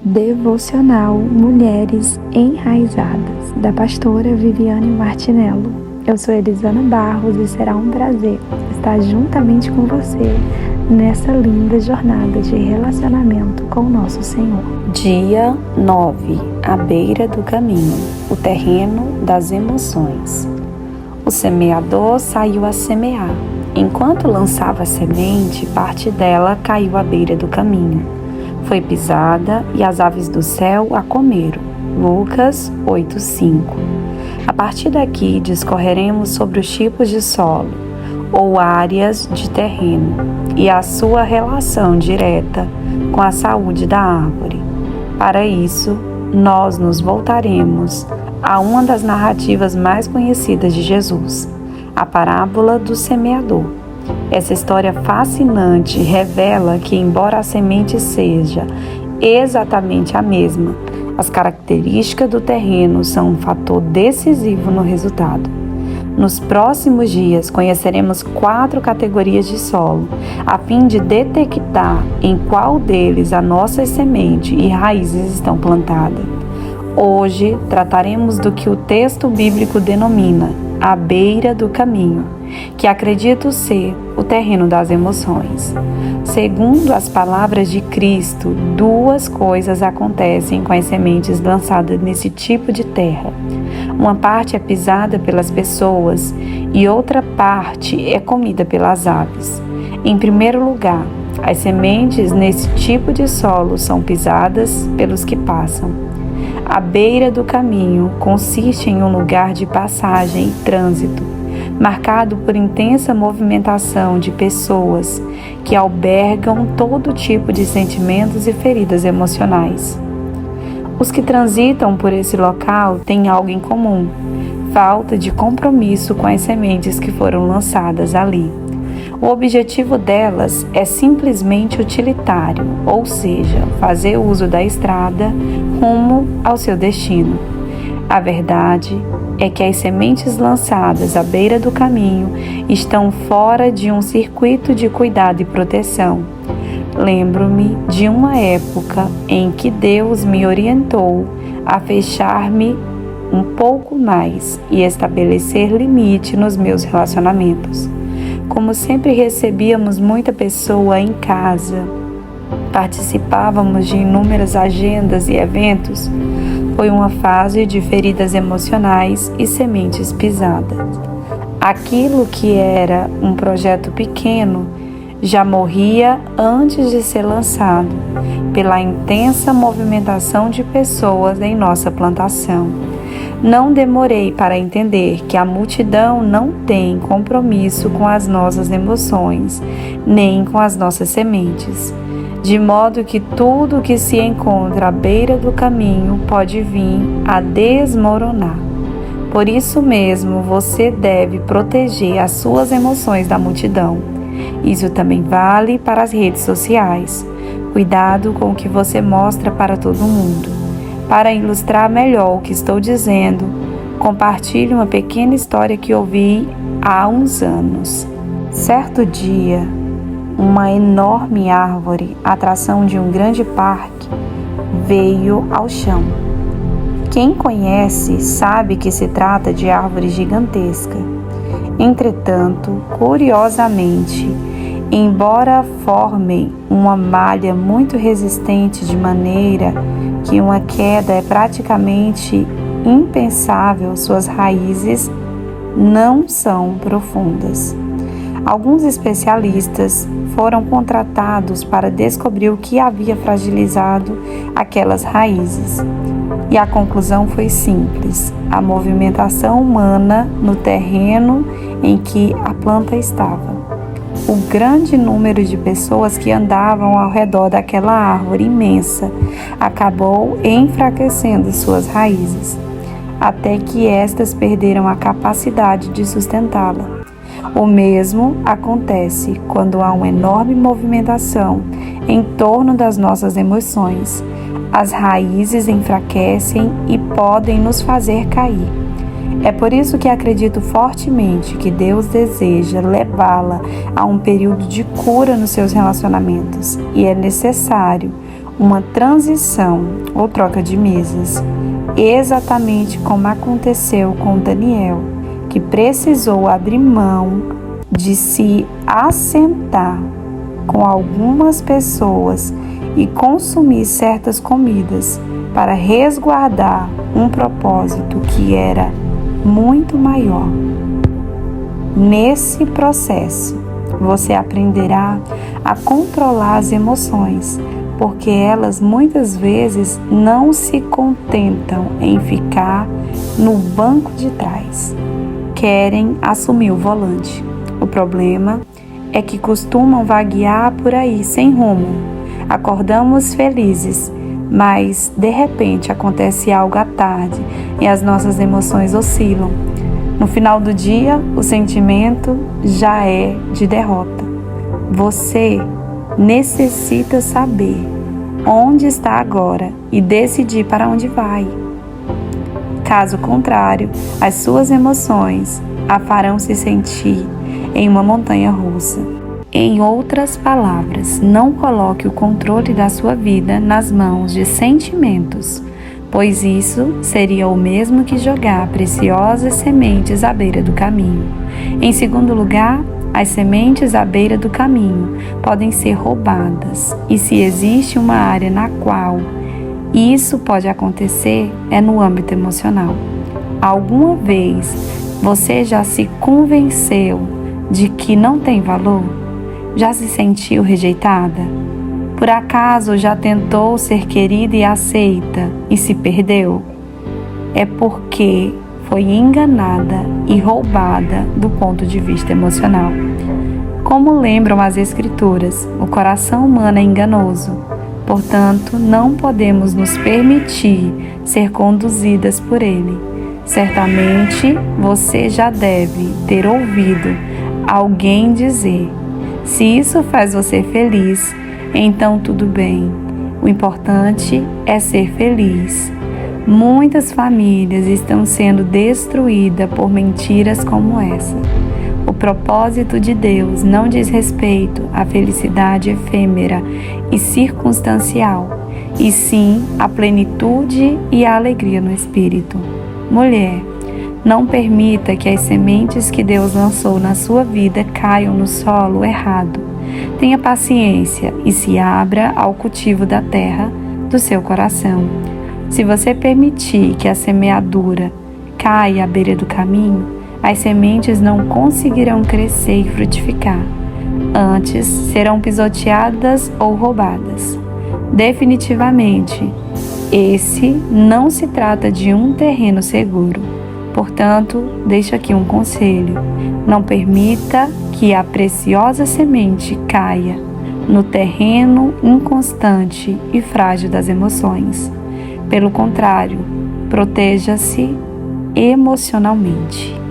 Devocional Mulheres Enraizadas, da pastora Viviane Martinello. Eu sou Elisana Barros e será um prazer estar juntamente com você nessa linda jornada de relacionamento com o nosso Senhor. Dia 9. À beira do caminho, o terreno das emoções. O semeador saiu a semear. Enquanto lançava a semente, parte dela caiu à beira do caminho. Foi pisada e as aves do céu a comeram. Lucas 8:5. A partir daqui discorreremos sobre os tipos de solo, ou áreas de terreno, e a sua relação direta com a saúde da árvore. Para isso, nós nos voltaremos a uma das narrativas mais conhecidas de Jesus, a parábola do semeador. Essa história fascinante revela que, embora a semente seja exatamente a mesma, as características do terreno são um fator decisivo no resultado. Nos próximos dias, conheceremos 4 categorias de solo, a fim de detectar em qual deles a nossa semente e raízes estão plantadas. Hoje, trataremos do que o texto bíblico denomina à beira do caminho, que acredito ser o terreno das emoções. Segundo as palavras de Cristo, 2 coisas acontecem com as sementes lançadas nesse tipo de terra. Uma parte é pisada pelas pessoas e outra parte é comida pelas aves. Em primeiro lugar, as sementes nesse tipo de solo são pisadas pelos que passam. A beira do caminho consiste em um lugar de passagem e trânsito, marcado por intensa movimentação de pessoas que albergam todo tipo de sentimentos e feridas emocionais. Os que transitam por esse local têm algo em comum: falta de compromisso com as sementes que foram lançadas ali. O objetivo delas é simplesmente utilitário, ou seja, fazer uso da estrada rumo ao seu destino. A verdade é que as sementes lançadas à beira do caminho estão fora de um circuito de cuidado e proteção. Lembro-me de uma época em que Deus me orientou a fechar-me um pouco mais e estabelecer limite nos meus relacionamentos. Como sempre recebíamos muita pessoa em casa, participávamos de inúmeras agendas e eventos, foi uma fase de feridas emocionais e sementes pisadas. Aquilo que era um projeto pequeno já morria antes de ser lançado, pela intensa movimentação de pessoas em nossa plantação. Não demorei para entender que a multidão não tem compromisso com as nossas emoções, nem com as nossas sementes, de modo que tudo que se encontra à beira do caminho pode vir a desmoronar. Por isso mesmo, você deve proteger as suas emoções da multidão. Isso também vale para as redes sociais. Cuidado com o que você mostra para todo mundo. Para ilustrar melhor o que estou dizendo, compartilho uma pequena história que ouvi há uns anos. Certo dia, uma enorme árvore, atração de um grande parque, veio ao chão. Quem conhece sabe que se trata de árvore gigantesca. Entretanto, curiosamente, embora formem uma malha muito resistente de maneira que uma queda é praticamente impensável, suas raízes não são profundas. Alguns especialistas foram contratados para descobrir o que havia fragilizado aquelas raízes. E a conclusão foi simples: a movimentação humana no terreno em que a planta estava. O grande número de pessoas que andavam ao redor daquela árvore imensa acabou enfraquecendo suas raízes, até que estas perderam a capacidade de sustentá-la. O mesmo acontece quando há uma enorme movimentação em torno das nossas emoções. As raízes enfraquecem e podem nos fazer cair. É por isso que acredito fortemente que Deus deseja levá-la a um período de cura nos seus relacionamentos, e é necessário uma transição ou troca de mesas, exatamente como aconteceu com Daniel, que precisou abrir mão de se assentar com algumas pessoas e consumir certas comidas para resguardar um propósito que era muito maior. Nesse processo, você aprenderá a controlar as emoções, porque elas muitas vezes não se contentam em ficar no banco de trás. Querem assumir o volante. O problema é que costumam vaguear por aí sem rumo. Acordamos felizes, mas de repente acontece algo à tarde e as nossas emoções oscilam. No final do dia, o sentimento já é de derrota. Você necessita saber onde está agora e decidir para onde vai. Caso contrário, as suas emoções a farão se sentir em uma montanha russa. Em outras palavras, não coloque o controle da sua vida nas mãos de sentimentos, pois isso seria o mesmo que jogar preciosas sementes à beira do caminho. Em segundo lugar, as sementes à beira do caminho podem ser roubadas, e se existe uma área na qual isso pode acontecer, é no âmbito emocional. Alguma vez você já se convenceu de que não tem valor? Já se sentiu rejeitada? Por acaso já tentou ser querida e aceita e se perdeu? É porque foi enganada e roubada do ponto de vista emocional. Como lembram as Escrituras, o coração humano é enganoso, portanto, não podemos nos permitir ser conduzidas por ele. Certamente, você já deve ter ouvido alguém dizer: se isso faz você feliz, então tudo bem. O importante é ser feliz. Muitas famílias estão sendo destruídas por mentiras como essa. O propósito de Deus não diz respeito à felicidade efêmera e circunstancial, e sim à plenitude e à alegria no espírito. Mulher, não permita que as sementes que Deus lançou na sua vida caiam no solo errado. Tenha paciência e se abra ao cultivo da terra do seu coração. Se você permitir que a semeadura caia à beira do caminho, as sementes não conseguirão crescer e frutificar. Antes, serão pisoteadas ou roubadas. Definitivamente, esse não se trata de um terreno seguro. Portanto, deixo aqui um conselho: não permita que a preciosa semente caia no terreno inconstante e frágil das emoções. Pelo contrário, proteja-se emocionalmente.